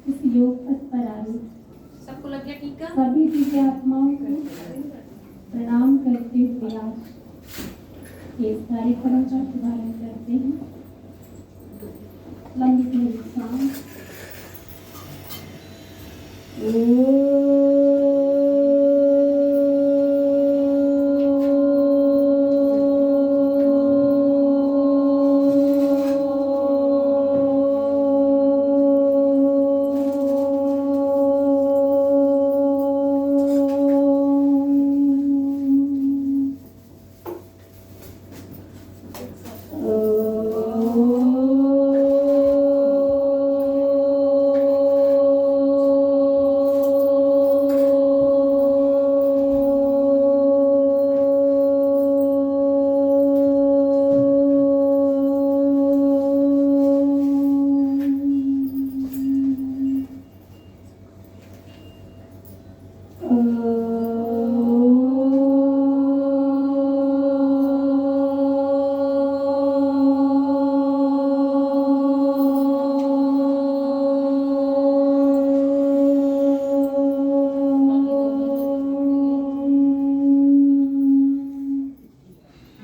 इस योग पथ पर आरूढ़ सबको लग गया टीका? सभी दिव्य आत्माओं को प्रणाम करते हुए आज इस कार्यक्रम का शुभारंभ करते हैं। लंबी विश्राम।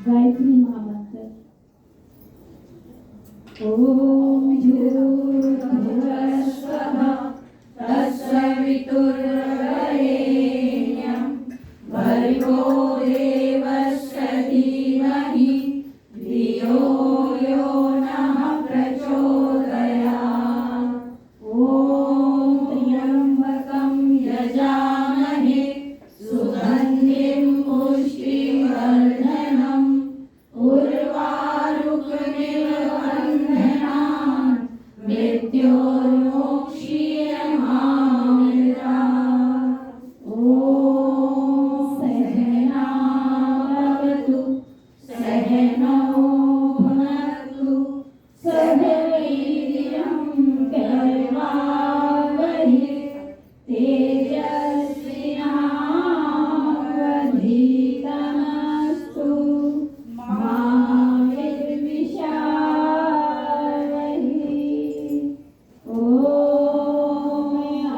गायत्री महामंत्र। ओम भूर्भुवः स्वः तत्सवितुर्वरेण्यं भर्गो देवस्य धीमहि धियो यो नः प्रचोदयात्। ओम त्र्यंबकं यजामहे सुगन्धिं पुष्टिवर्धनम् उर्वारुकमिव बन्धनान् मृत्योर्मोक्षीयमामृतात्। ॐ सहना भवतु सहनौ भुनक्तु सह वीर्यं करवावहै तेजस्विनावधीतमस्तु मा विद्विषावहै। ॐ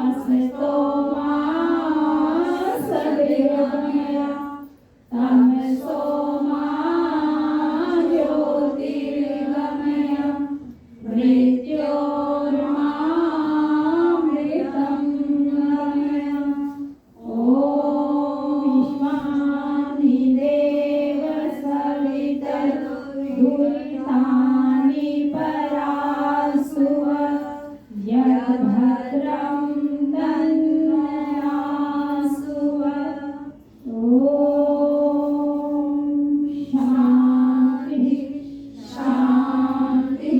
असतो मा सद्गमय तमसो मा ज्योतिर्गमय मृत्योर्मामृतं गमय। ॐ विश्वाधिदेव सवितुर्दुरितानि परासुव यद्भद्रं दन्यासुव। ॐ शान्ति शान्ति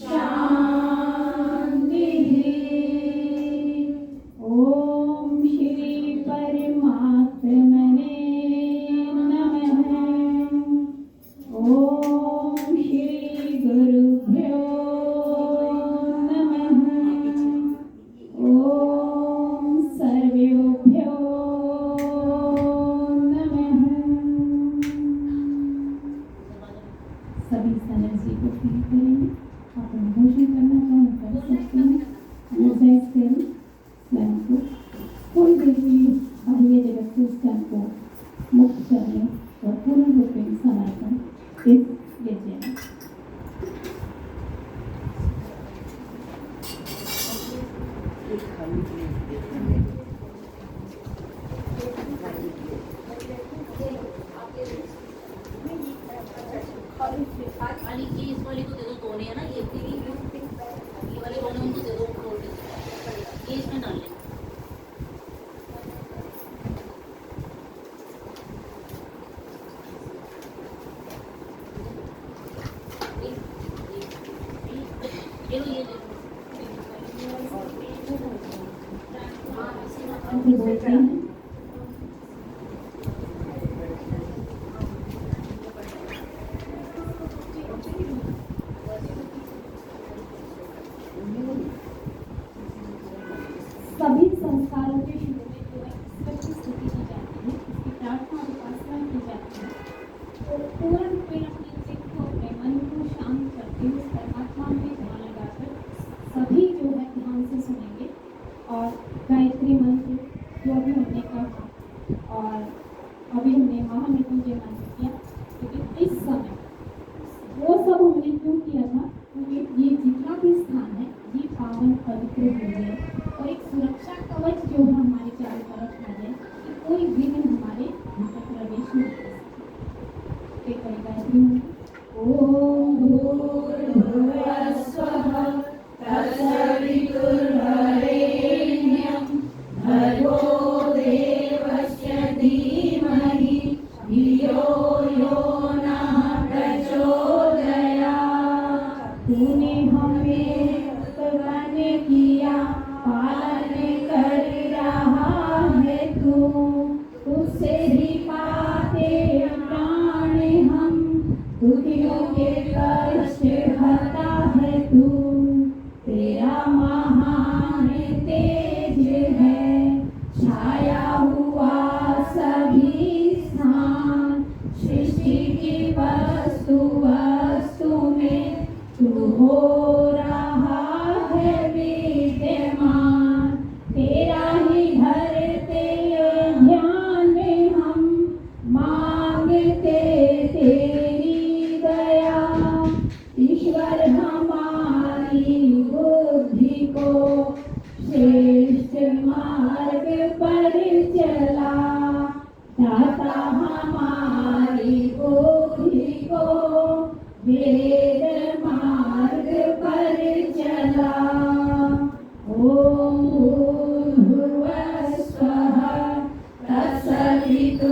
शान्तिः। ॐ श्री परमात्मने नमः। ॐ श्री गुरुभ्यो नमः। ॐ सर्वेभ्यो नमः। सभी एनर्जी को फील करेंगे। आप इमोशन करना चाहें कर सकते हैं। एनर्जाइज करें स्वयं को। कोई देर के लिए बाह्य जगत से स्वयं को मुक्त करने और पूर्ण रूप में समर्पण इस यज्ञ में। वाली इस वाली को दे दो, तोड़े है ना ये वाले दोनों उनको दे दो, तोड़ दो। ये इसमें डाल लें। ये लो, ये ले लो। अभी बोलते हैं सभी संस्कारों के शुरू में जो है ईश्वर की स्तुति की जाती है, उसकी प्रार्थना और उपासना की जाती है। तो पूर्ण रूप में अपने चित्त को, अपने मन को शांत करते हुए परमात्मा में गायत्री ओम भूर्भुवः स्वः तत्सवितुर्वरेण्यं भर्गो देवस्य धीमहि धियो यो नः प्रचोदयात्। तूने हमें उत्पन्न किया, पालन कर रहा है तू, तुझसे ही पाते प्राण हम, दुखियों के कष्ट हरता है तू। तेरा महान तेज है, छाया हुआ सभी स्थान, सृष्टि की वस्तु वस्तु में तू हो रहा है विद्यमान। तेरा ही धरते ध्यान हम, मांगते तेरी दया। ईश्वर हमारी बुद्धि को श्रेष्ठ मार्ग पर चला, दाता हमारी बुद्धि को वेद मार्ग पर चला। ओम भूर्भुवः स्वः तत्सवितुर्वरेण्यं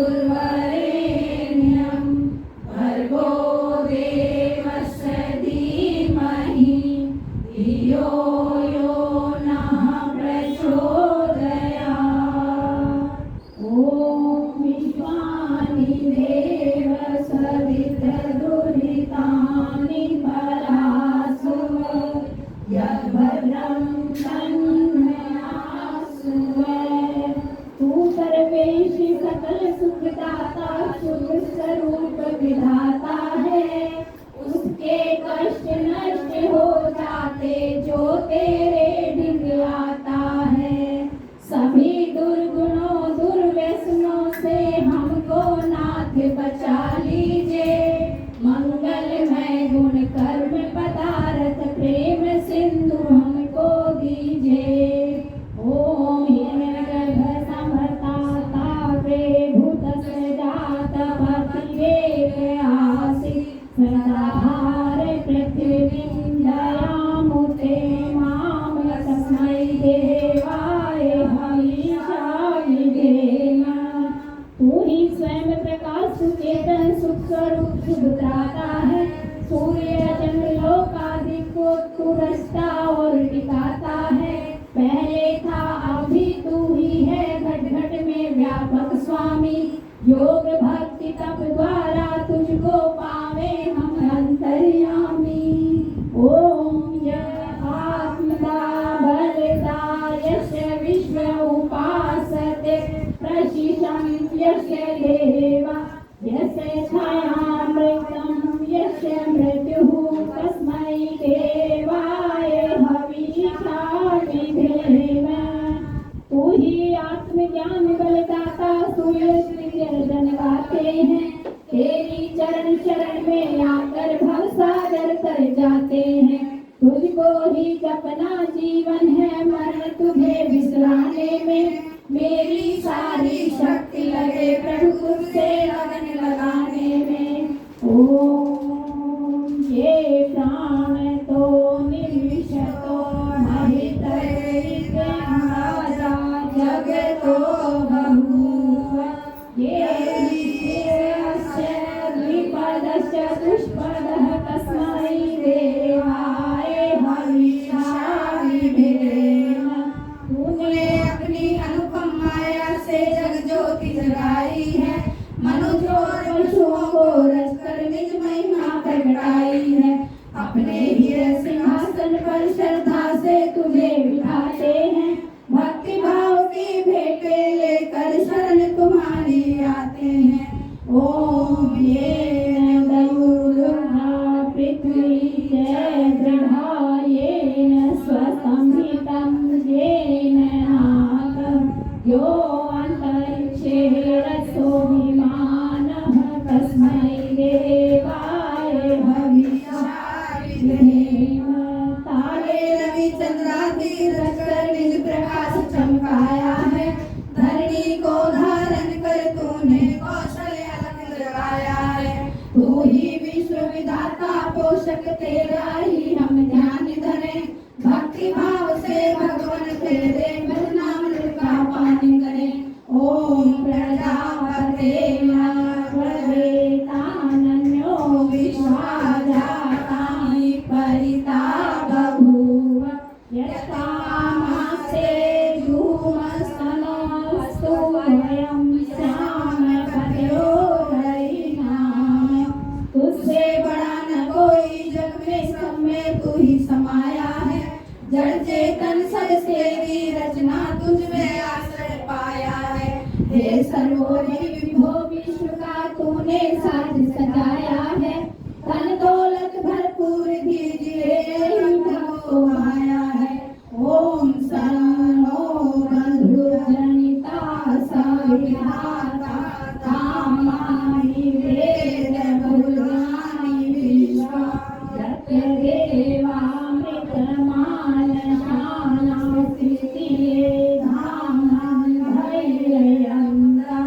भर्गो देवस्य धीमहि धियो यो नः प्रचोदयात्। ओम विश्वानि देव सवितर्दुरितानि परासु, यद्भद्रं तन्मयासु। तू सर्वेश सकल सुखदाता, शुभ स्वरूप विधाता है, उसके कष्ट नष्ट हो जाते जो तेरे डिग आता है। सभी दुर्गुणों दुर्व्यसनों से हमको नाथ बचा लीजिए, मंगलमय गुण कर्म पदार्थ प्रेम सिंधु हमको दीजिए। ओम हिरण्यगर्भ संभर्ताता प्रेभूत सजात पतिदेव आसीत्, सदाधार पृथ्वीं दयामुते माम तस्मै देवाय हविषाविधेम। तू ही स्वयं प्रकाश सुचेतन सुख स्वरूप शुभदाता है, सूर्य चंद्र लोकादि को तू रचता और टिकाता है। पहले था अभी तू ही है, घट घट में व्यापक स्वामी। योग भक्ति तप द्वारा तुझको पावे हम अंतर्यामी। ओम आत्मदा बलदा यस्य विश्व उपासते, प्रशिशं यस्य देवा यस्य छायामृतं यस्य मृत्युः, तस्मै देवाय हविषाविधेम। तू ही आत्मज्ञान बलदाता, सूर्य जन गाते हैं, तेरी चरण शरण में आकर भवसागर तर जाते हैं। तुझको ही जपना जीवन है, मरण तुझे विसराने में। मेरी सारी शक्ति लगे प्रभु तुझसे लगन लगाने में। ओम ये प्राण तो निमिषतो महितैर्यमादा जगतो बभूव, ये नित्यस्य द्विपदस्य दुष्पदः तस्मै देवाय हविषाविधेम। तूने अपनी अनुपम माया से जग ज्योति जगाई है, मनुष्य और पशुओं को रचकर निज महिमा प्रगटाई है। अपने ही सिंहासन पर श्रद्धा से तुझे बिठाते हैं, भक्ति भाव की भेंटे लेकर शरण तुम्हारी आते हैं। ओम ये पृथ्वी जय दृढ़ा येन स्वसंहितं येन नाथं, यो अंतरिक्षे रसो विमानः, तस्मै देवाय हविषाविधेम। तारे रवि विश्व विधाता पोषक तेरा ही हम ध्यान धरें। भक्ति भाव से भगवान तेरे भजना का पान करें। ओम प्रजापते प्रवेतानन्यो विश्वाजातानि परिता बभूव यत्कामास्ते धूमस्तनोऽस्तु वयं श्यामपदयो हरिनाम। तुझसे बड़ा न कोई जग में, सब में तू ही समाया है। जड़ चेतन सब तेरी रचना, तुझ में आश्रय पाया है। हे सर्वोपरि विभो विश्व का तूने साज सजाया है। धन दौलत भरपूर दीजिए हमको आया है। ओम सर्वो बंधु जनिता सविधाता कामानि वेद बहुलानि विश्वा देवामृतमान शाना स्थितिये धामं धैर्ययन्ता।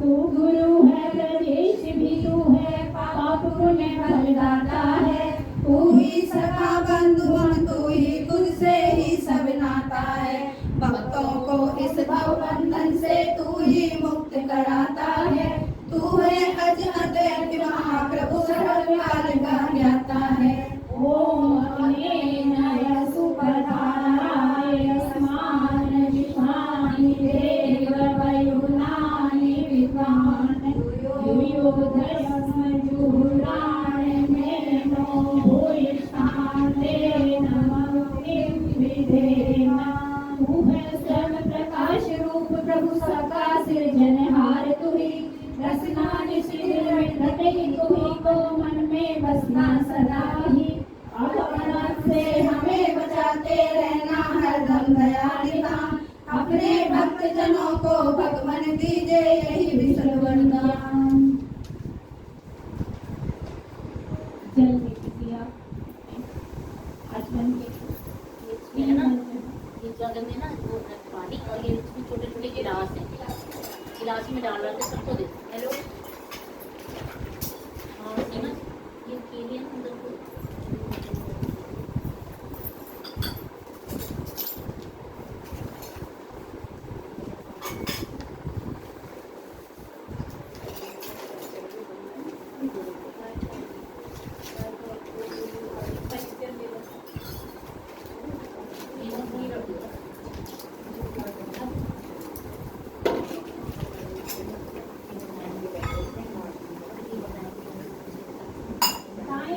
तू गुरु है प्रदेश भी तू है, पाप पुण्य फलदाता है। तू ही सखा बंधु हम, तू ही तुझसे ही सब नाता है। भक्तों को इस भव बंधन से तू ही मुक्त कराता है। तू है अज अद्वैत महाप्रभु, सर्वकाल का ज्ञाता है। ओम अग्नेय सुपधाराय अस्मान विश्वानि देव वयुनानि विद्वान् युयोधयस्म जुहुराय मेनो भूयिष्ठान्ते नमः विधेम। तू है स्वयं प्रकाश रूप प्रभु सका सृजनहार तू ही। रसना शिविर में घटे तू ही को मन में बसना सदा ही। अपराध से हमें बचाते रहना हरदम दयालुता। अपने भक्त जनों को भगवान दीजिए यही विश्व वरदान। जल दे दीजिए आप आचमन के ये है ना, ये जगह में ना वो पानी और ये इसमें छोटे छोटे गिलास हैं, गिलास में डाल रहा था सबको दे। हेलो हाँ सीमा, ये केले हैं अंदर को।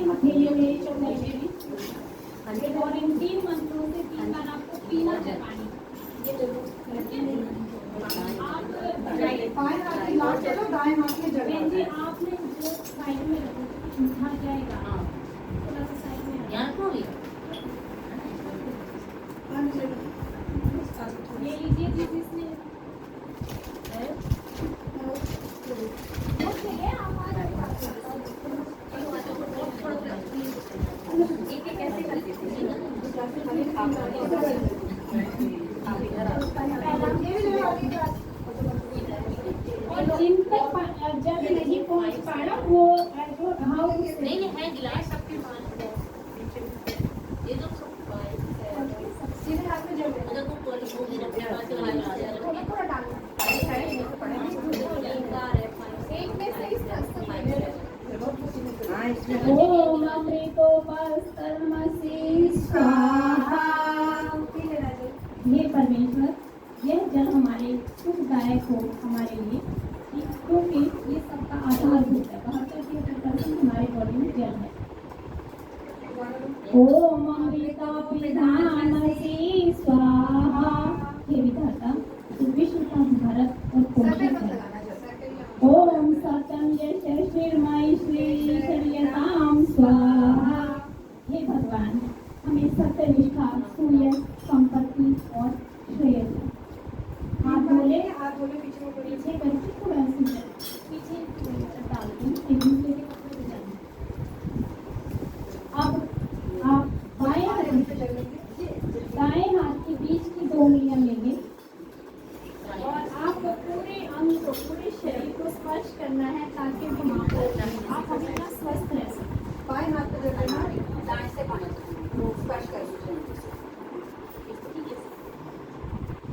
अकेले में छोड़ने में और इन 3 मंत्रों से 3 बार आपको पीना है पानी। ये देखो आप बाएं हाथ की लास्ट चलो, दाएं हाथ में जगह जी आपने जो साइड में उठा जाएगा। हाँ थोड़ा सा साइड में यहाँ को भी ये लीजिए जिसने जिन तक जब नहीं पहुंच पाना वो जो घाव नहीं है गिलास सबके पास है। ये तो सब सीधे हाथ में जब अगर तुम कोई वो भी अपने पास से लगा जाए थोड़ा डालना एक में से इस ओम अमृतोपस्तरमसि स्वाहा। हे परमेश्वर, यह जल हमारे सुखदायक हो हमारे लिए, क्योंकि ये सबका आधारभूत है। 72% हमारे बॉडी में जल है। ओम अमृतोपधानमसि स्वाहा। हे विधाता, तू विश्व का भारत और पोषण है। ओम सत्यम यशस्विर्मयि श्रीशर्यतां स्वाहा। हे भगवान, हमें सत्य निष्ठा सूर्य संपत्ति और श्रेय दे। हाथ बोले पीछे करके थोड़ा पीछे डाल दूं एक दूसरे के कपड़े पे डाल। अब आप दाएं हाथ के बीच की 2 उंगलियां लेंगे और आप पूरे अंग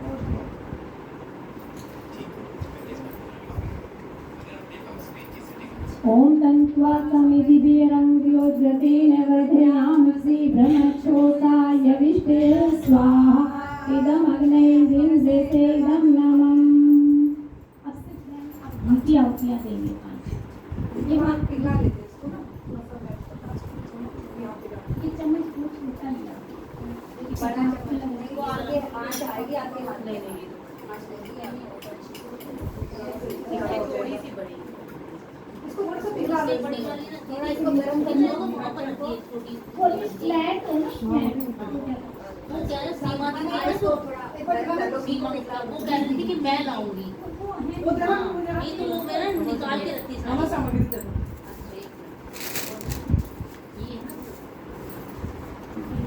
और क्या? स्वात्समिति वीरङ्ग्योज्रतेन वर्धयामसि ब्रह्मच्छोतायविष्टे स्वाहा इदमग्ने दिन्देते इदं नमः। अब से घंटी आहुतियाँ देंगे 5। ये बात पिघला लेते इसको ना थोड़ा सा ये चम्मच बहुत छोटा लिया बड़ा चम्मच वो आगे आँच आएगी आगे हाथ ले लेंगे थोड़ी सी बड़ी इसको थोड़ा सा पिघला इससे लेते बड़ी वाली ना थोड़ा इसको गरम कर लो वहाँ पर रखी है छोटी थोड़ी फ्लैट हो ना फ्लैट वो क्या है सीमा दी थी ना इसको थोड़ा एक बार गरम कर लो सीमा वो कह रही थी कि मैं लाऊंगी वो गरम हो हाँ, ये तो वो मेरा निकाल के रखती है नमक सामग्री दे दो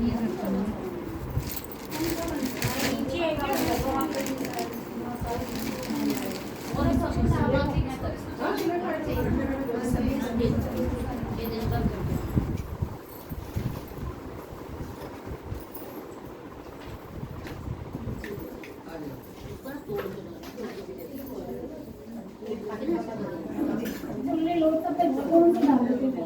ये है ना और सब सामान भी मैं ये दिन का फुल्ले लोट सब पे कौन सा डाल देते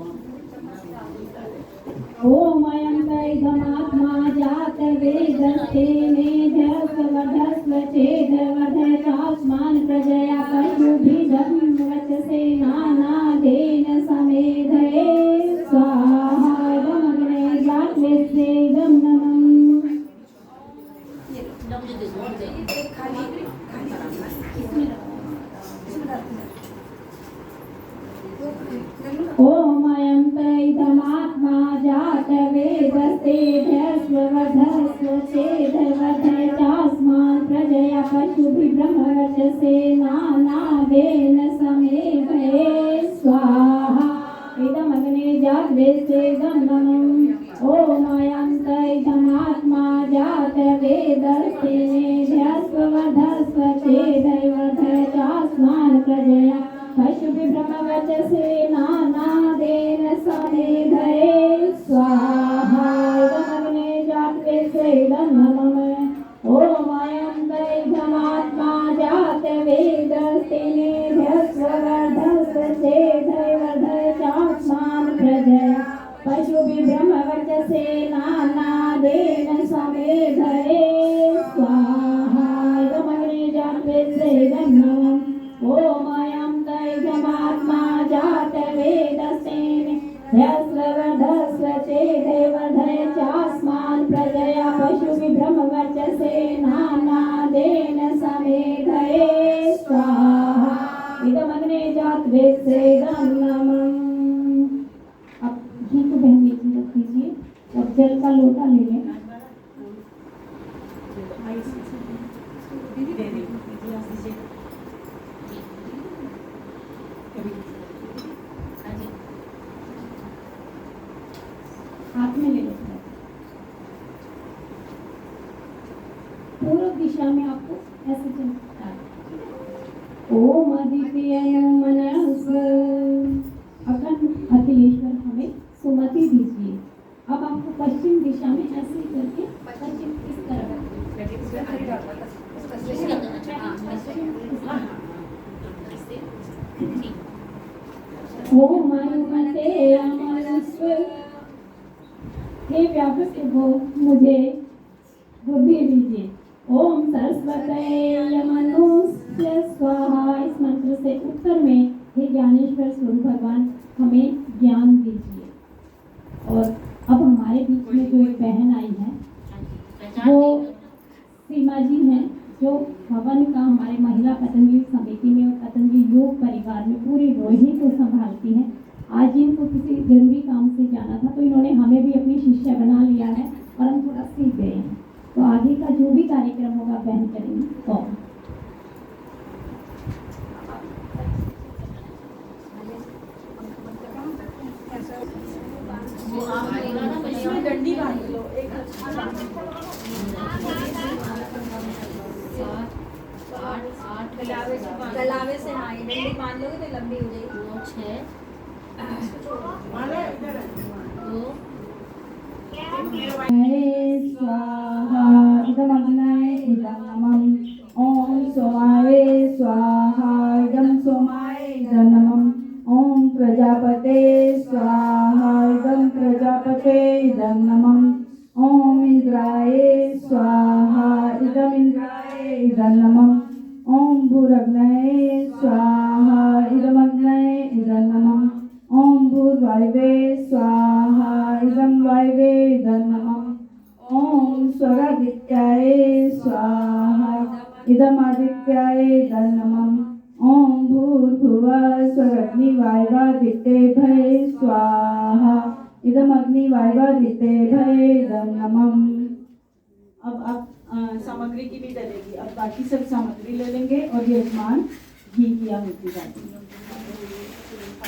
ओम अयं तैधमात्मा जात वेदस्तेने धस्वधस्व चेदवधचास्मान् प्रजया पशुभिदं वचसे नानादेन समेधये स्वाहा इदमग्ने जात्वेदं नमः। मुझे दे दो एक खाली इसमें रखो। ओम अयं तैधमात्मा जात वेदस्तेभ्यस्वधस्व चेदवधचास्मान् प्रजया पशुभिब्रह्मवचसे नानादेन समेधये स्वाहा इदमग्ने जात्वेदं नमः। ओम अयं तैधमात्मा जात वेदस्तेभ्यस्वधस्व चेदवधचास्मान् प्रजया पशुभिब्रह्मवचसे नानादेन समेधये स्वाहा इदमग्ने जात्वेदं नमः। ओम अयं तैधमात्मा जात वेदस्तेभ्यस्वधस्व चेदवधचास्मान् प्रजया पशुभिब्रह्मवचसे नानादेन समेधये स्वाहा इदमग्ने जात्वेदं नमः। ओम अयं तैधमात्मा जात वेदस्तेभ्यस्वधस्व चेदवधचास्मान् प्रजया पशुभिब्रह्मवचसे नानादेन समेधये स्वाहा इदमग्ने जात्वेदं नमः। अब घी को बहन नीचे रख दीजिए और जल का लोटा ले लें। दीदी दे दी हाथ में ले लो। पूर्व दिशा में आपको ऐसे चलना है। ओम अद्वितीयं मनस्व अखंड अखिलेश्वर हमें सुमति दीजिए। अब आपको पश्चिम दिशा में ऐसे ही करके पश्चिम इस तरफ इसके अंदर अच्छा ओम अनुमते अमनस्व हे व्यापक वो मुझे बुद्धि दीजिए। ओम सरस्वतये यमनुस्य स्वाहा इस मंत्र से उत्तर में हे ज्ञानेश्वर स्वरूप भगवान हमें ज्ञान दीजिए। और अब हमारे बीच में जो एक बहन आई है वो सीमा जी हैं जो भवन का हमारे महिला पतंजलि समिति में और पतंजलि योग परिवार में पूरी रोहिणी को संभालती हैं। आज इनको किसी जरूरी काम से जाना था तो इन्होंने हमें भी अपनी शिष्या बना लिया है और हम थोड़ा सीख गए हैं। तो आगे का जो भी कार्यक्रम होगा बहन करेंगे। तो इसमें डंडी बांध लो एक गलावे से हाँ ये डंडी बांध लोगे तो लंबी हो जाएगी। 2 6 स्वाहा इदमग्ने इदं नमः। ओम सोमावे स्वाहा इदं सोमाय इदं नमः। ओम प्रजापते बृहस्पते इदं नमः। ॐ इंद्राय स्वाहा इदम् इंद्राय इदं नमः। ॐ भूरग्नये स्वाहा इदमग्नये इदं नमः। ॐ भूर्वायवे स्वाहा इदं वायवे इदं नमः। ॐ स्वरादित्याय स्वाहा इदमादित्याय इदं नमः। ॐ भूर्भुवः स्वरग्निवायवादित्येभ्ये स्वाहा इदमग्निवायवादित्येभ्ये इदं नमः। अब आप सामग्री की भी डलेगी। अब बाकी सब सामग्री ले लेंगे और ये यजमान घी की आहुति डालेंगे।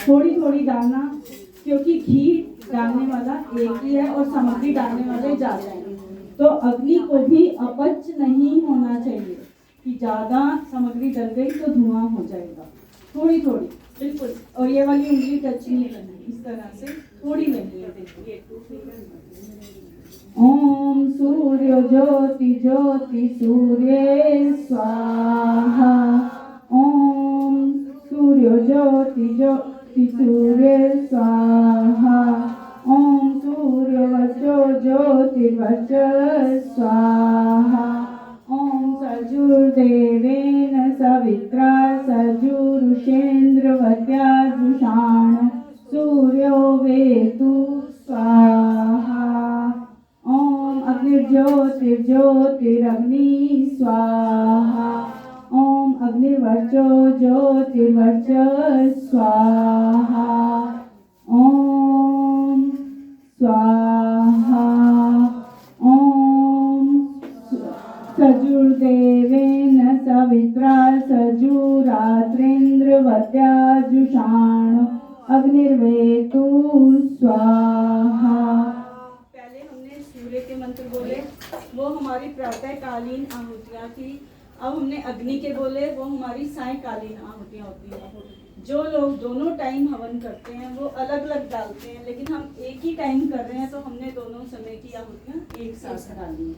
थोड़ी थोड़ी डालना, क्योंकि घी डालने वाला एक ही है और सामग्री डालने वाले ज़्यादा हैं, तो अग्नि को भी अपच नहीं होना चाहिए कि ज़्यादा सामग्री डल गई तो धुआं हो जाएगा। थोड़ी थोड़ी बिल्कुल, और ये वाली उंगली टच नहीं करनी, इस तरह से थोड़ी लेनी है। देखिए ओम सूर्य ज्योति ज्योति सूर्य स्वाहा। ओम सूर्य ज्योति ज्योति सूर्य स्वाहा। ओम सूर्य वचो ज्योतिर्वच स्वाहा। ओम सजुर्देवेन सवित्रा सजुरुषेन्द्रवत्या जुषाण सूर्यो वेतु स्वाहा। ओम अग्निर्ज्योतिर्ज्योतिरग्नि स्वाहा। ओम अग्निवर्चो ज्योतिर्वर्च स्वाहा। ओम स्वाहा। ओम सजुर्देवेन सवित्रा सजुरात्रेन्द्रवत्या जुषाण अग्निर्वेतु स्वाहा। पहले हमने सूर्य के मंत्र बोले, वो हमारी प्रातःकालीन आहुतियाँ थी। अब हमने अग्नि के बोले, वो हमारी सायंकालीन आहुतियाँ होती हैं। जो लोग दोनों टाइम हवन करते हैं वो अलग अलग डालते हैं, लेकिन हम एक ही टाइम कर रहे हैं तो हमने दोनों समय की आहुतियाँ एक साथ डाली हैं।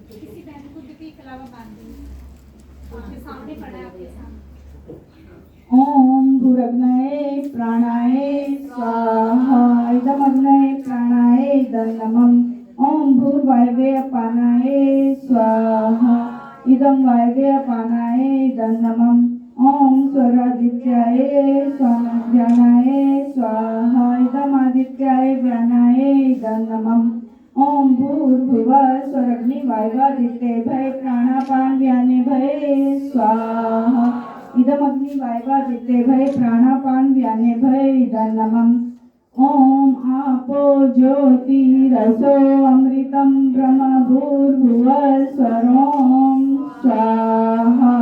किसी बहन को भी कलावा बांध दी, आपके सामने पड़ा है, आपके सामने। ओम भूरग्नये प्राणाय स्वाहा इदमग्नये प्राणाय इदं नमः। ओम भूर्वायवे अपानाय स्वाहा इदं वायवे अपानाय इदं नमः। ओम स्वरादित्याय स्वाध्यानाय स्वाहा इदमादित्याय व्यानाय इदं नमः। ओम भूर्भुवः स्वरग्निवायवादित्येभ्ये प्राणापान व्यानेभ्ये स्वाहा इदमग्निवायवादित्येभ्ये प्राणापान व्यानेभ्ये इदं नमः। ओम आपो ज्योतिरसो अमृतं ब्रह्म भूर्भुवः स्वरों स्वाहा।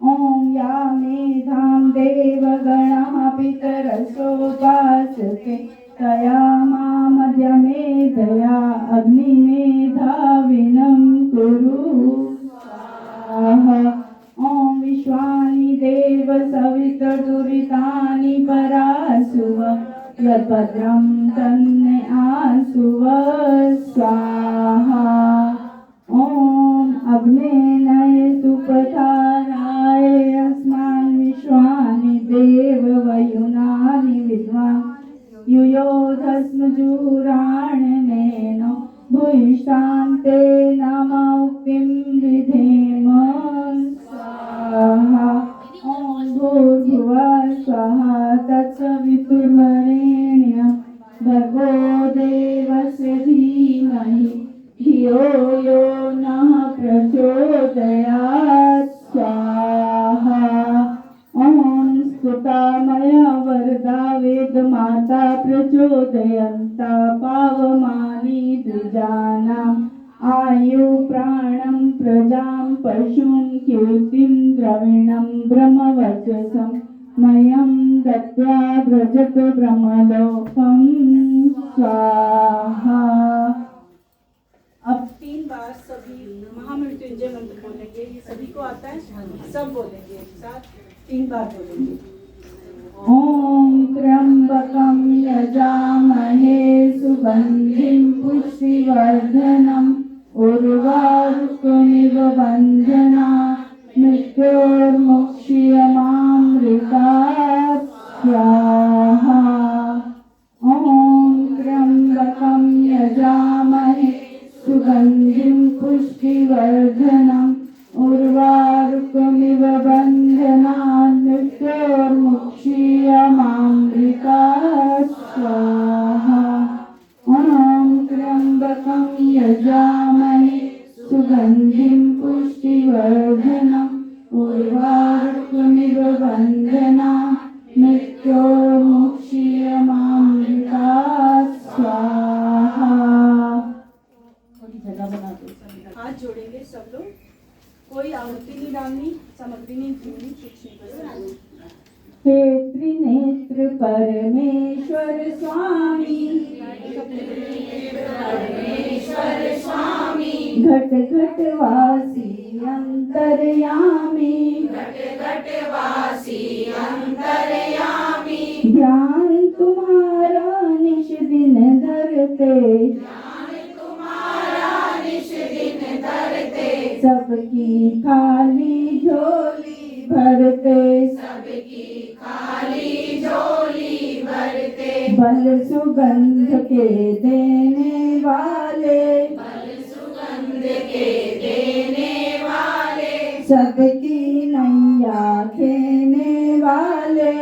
ओम या मेधां देवगणाः पितरसोपासते तया मामध्यमेधया अग्निमेधाविनं कुरु स्वाहा। ओम विश्वानि देव सवितर्दुरितानि परासुव यद्भद्रं तन्मे आसुव स्वाहा। ओम अग्नेनय सुपथाराय अस्मान् विश्वानि देव वयुनानि विद्वान् युयोधस्म जुराणनेनो भूयिष्ठान्ते नामोक्तिं विधेम स्वाहा। ओम भूर्भुवः स्वाहा तत्सवितुर्वरेण्यं भर्गो देवस्य धीमहि धियो यो नः प्रचोदयात् स्वाहा। ओम स्तुता मया वरदा वेदमाता प्रचोदयन्ता पावमानि द्विजानाम् आयु प्राणं प्रजां पशुं कीर्तिं द्रविणं ब्रह्मवर्चसं मयं दत्त्वा व्रजत ब्रह्मलोकं स्वाहा। अब 3 बार सभी महामृत्युंजय मंत्र बोलेंगे। ये सभी को आता है, सब बोलेंगे एक साथ, 3 बार बोलेंगे। ओम त्र्यंबकं यजामहे सुगंधिं पुष्टिवर्धनम् उर्वारुकमिव बन्धना मृत्योर्मुक्षीयमामृतात् स्वाहा। ओम त्र्यंबकं सुगन्धिं पुष्टिवर्धनम् उर्वारुकमिव बन्धनान् मृत्योर्मुक्षीयमामृता स्वाहा। ॐ त्र्यम्बकं यजामहे सुगन्धिं पुष्टिवर्धनम् उर्वारुकमिव बन्धनान् मृत्योर्मुक्षीयमामृता स्वाहा। थोड़ी जगह बना दो। हाथ जोड़ेंगे सब लोग, कोई आहुति नहीं डालनी, सामग्री नहीं जोड़नी, कुछ नहीं करना। हे त्रिनेत्र परमेश्वर स्वामी, घट घट वासी अंतर्यामी, ध्यान तुम्हारा निश दिन धरते, सबकी खाली झोली भरते, बल सुगंध के देने वाले, सबकी नैया खेने वाले,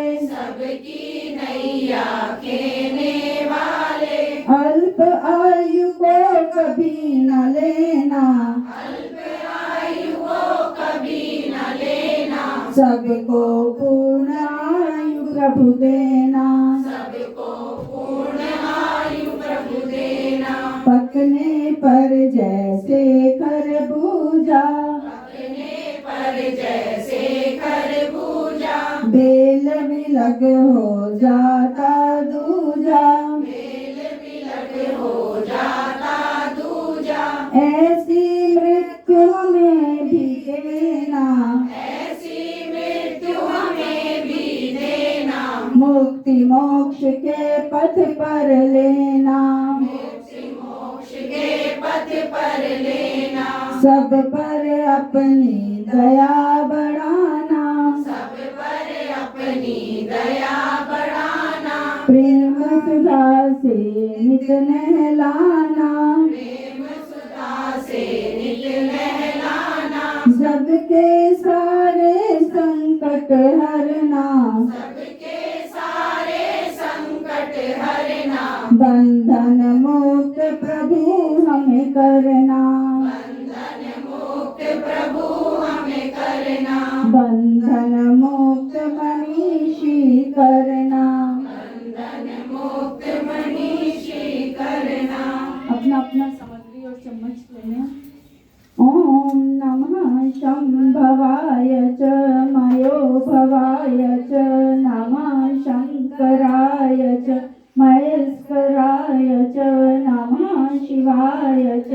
अल्प आयु को कभी न लेना, सबको पूर्ण आयु प्रभु देना, पकने पर जैसे खरबूजा, बेल विलग हो जाता दूजा, ऐसी मृत्यु हमें भी देना, मुक्ति मोक्ष के पथ पर लेना, सब पर अपनी दया बढ़ाना, प्रेम सुधा से नित नहलाना, सबके सारे संकट हरना, बंधन मुक्त प्रभु हमें करना, बंधन मुक्त मनीषी करना, अपना अपना सामग्री और चम्मच लेना। ओम नमः शंभवाय च मयो भवाय च, नमः शंकराय च महेश्वराय च, नमः शिवाय च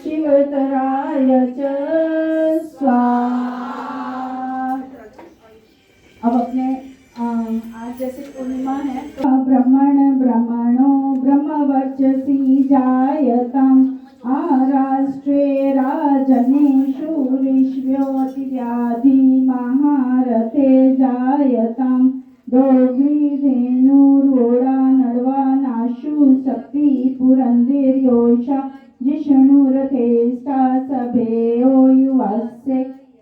शिवतराय च स्वाहा। अब अपने आज जैसे पूर्णिमा है, ब्रह्मण ब्रह्मणो ब्रह्मवर्चसी जायतम्, आराष्ट्रे राजनेषु ऋष्व्योतिव्याधि महारथे जायतम्, दोग्रीधेनुर्वोडा नड्वा नाशु शक्ति पुरंदिर्योषा जिष्णुरथेष्टा सभेयो युवस्य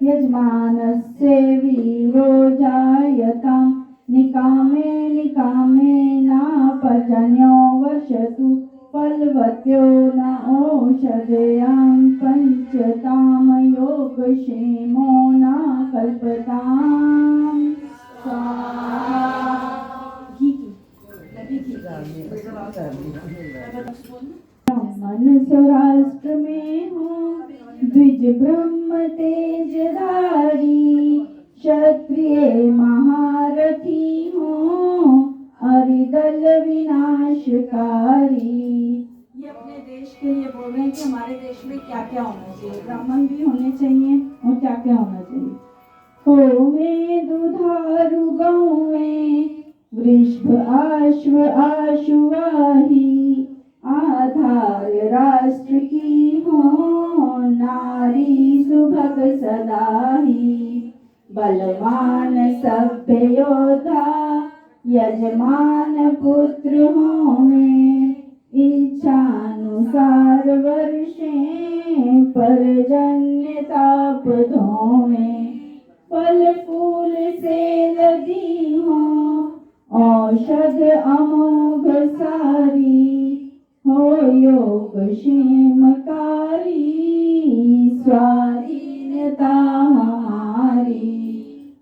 यजमानस्य वीरो जायताम्, निकामे न पर्जन्यो वर्षतु फलवत्यो न औषधयां, पंचताम योगक्षेमो न कल्पताम् स्वाहा। ब्राह्मण सौराष्ट्र में हूँ द्विज ब्रह्म तेजधारी, क्षत्रिय महारथी हूँ हरिदल विनाशकारी। ये अपने देश के लिए बोल रहे हैं कि हमारे देश में क्या क्या होना चाहिए, ब्राह्मण भी होने चाहिए और क्या क्या होना चाहिए। होवे दुधारू गौवें, वृषभ अश्व आशुवाही, आधार राष्ट्र की हो नारी सुभग सदाही, बलवान सभ्य योद्धा यजमान पुत्र होवे, इच्छानुसार हर वर्षे पर्जन्य ताप धोवे, फल फूल से लदी हो औषध अमोघ सारी, हो योग क्षेमकारी स्वाधीनता हमारी,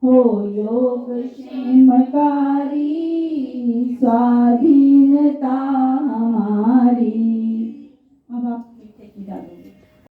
हो योग क्षेमकारी स्वाधीनता